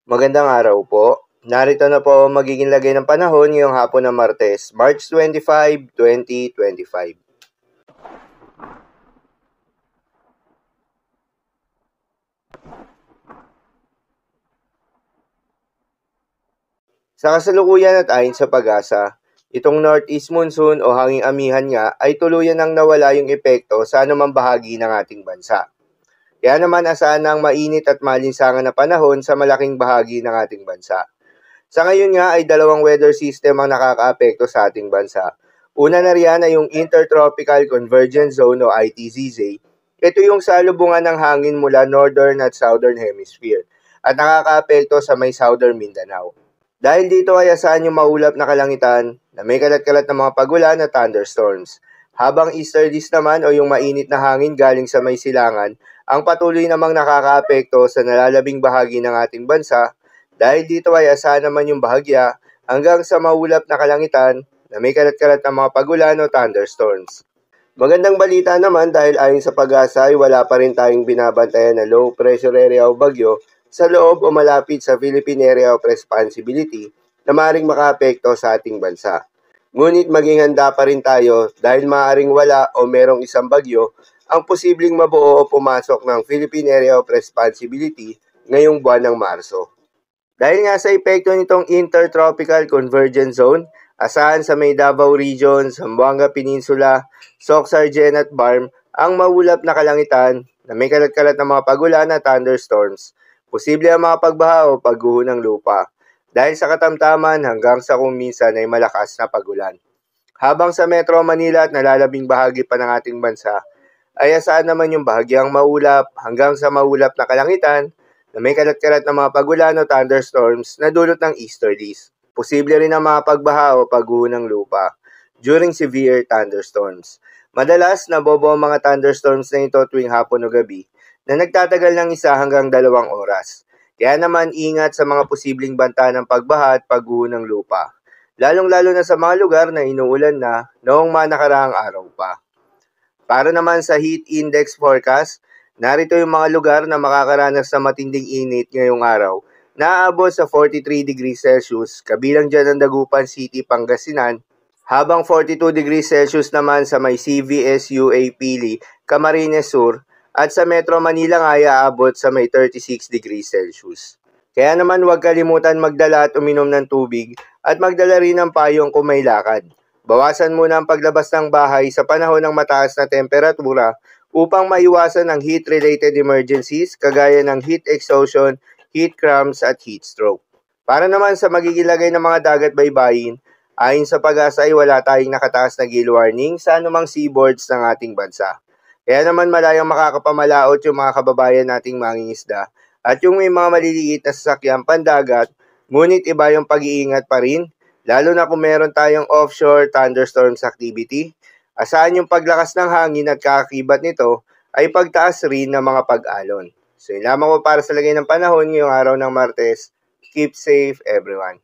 Magandang araw po. Narito na po ang magiging lagay ng panahon ngayong hapon ng Martes, March 25, 2025. Sa kasalukuyan at ayon sa pag-asa, itong northeast monsoon o hanging amihan nga ay tuluyan nang nawala yung epekto sa anumang bahagi ng ating bansa. Kaya naman asahan ng mainit at malinsangan na panahon sa malaking bahagi ng ating bansa. Sa ngayon nga ay dalawang weather system ang nakakaapekto sa ating bansa. Una na riyan ay yung Intertropical Convergence Zone o ITCZ. Ito yung salubungan ng hangin mula Northern at Southern Hemisphere at nakakaapekto sa may Southern Mindanao. Dahil dito ay asahan yung maulap na kalangitan na may kalat-kalat na mga pagulan at thunderstorms. Habang easterlies naman o yung mainit na hangin galing sa may silangan ang patuloy namang nakakaapekto sa nalalabing bahagi ng ating bansa. Dahil dito ay asahan naman yung bahagya hanggang sa maulap na kalangitan na may kalat-kalat na mga pagulan o thunderstorms. Magandang balita naman dahil ayon sa pag-asa ay wala pa rin tayong binabantayan na low pressure area o bagyo sa loob o malapit sa Philippine Area of Responsibility na maaaring makaapekto sa ating bansa. Ngunit maging handa pa rin tayo dahil maaaring wala o merong isang bagyo ang posibleng mabuo o pumasok ng Philippine Area of Responsibility ngayong buwan ng Marso. Dahil nga sa epekto nitong Intertropical Convergence Zone, asahan sa may Davao Region, Zamboanga Peninsula, Soc-Sargen at Barm ang maulap na kalangitan na may kalat-kalat na mga pagulan at thunderstorms. Posible ang mga pagbaha o pagguho ng lupa dahil sa katamtaman hanggang sa kung minsan ay malakas na pagulan. Habang sa Metro Manila at nalalabing bahagi pa ng ating bansa, ay asahan naman yung bahagyang maulap hanggang sa maulap na kalangitan na may kalat-kalat na mga pagulan o thunderstorms na dulot ng easterlies. Posible rin ang mga pagbaha o pagguho ng lupa during severe thunderstorms. Madalas, nabobo ang mga thunderstorms na ito tuwing hapon o gabi na nagtatagal ng 1 hanggang 2 oras. Kaya naman ingat sa mga posibleng banta ng pagbaha at pagguho ng lupa, lalong-lalo na sa mga lugar na inuulan na noong nakaraang araw pa. Para naman sa heat index forecast, narito yung mga lugar na makakaranas ng matinding init ngayong araw na aabot sa 43 degrees Celsius, kabilang dyan ang Dagupan City, Pangasinan, habang 42 degrees Celsius naman sa may CVS UA Pili, Camarines Sur, at sa Metro Manila nga ay aabot sa may 36 degrees Celsius. Kaya naman huwag kalimutan magdala at uminom ng tubig at magdala rin ng payong kung may lakad. Bawasan muna ang paglabas ng bahay sa panahon ng mataas na temperatura upang maiwasan ang heat-related emergencies kagaya ng heat exhaustion, heat cramps at heat stroke. Para naman sa magiging lagay ng mga dagat baybayin, ayon sa pag-asa ay wala tayong nakataas na gale warning sa anumang seaboards ng ating bansa. Kaya naman malayang makakapamalaot yung mga kababayan nating mangingisda at yung may mga maliliit na sasakyan pandagat, ngunit iba yung pag-iingat pa rin, lalo na kung meron tayong offshore thunderstorms activity. Asahan yung paglakas ng hangin at kakakibat nito ay pagtaas rin ng mga pag-alon. So yun lamang po para sa lagay ng panahon ngayong araw ng Martes. Keep safe everyone.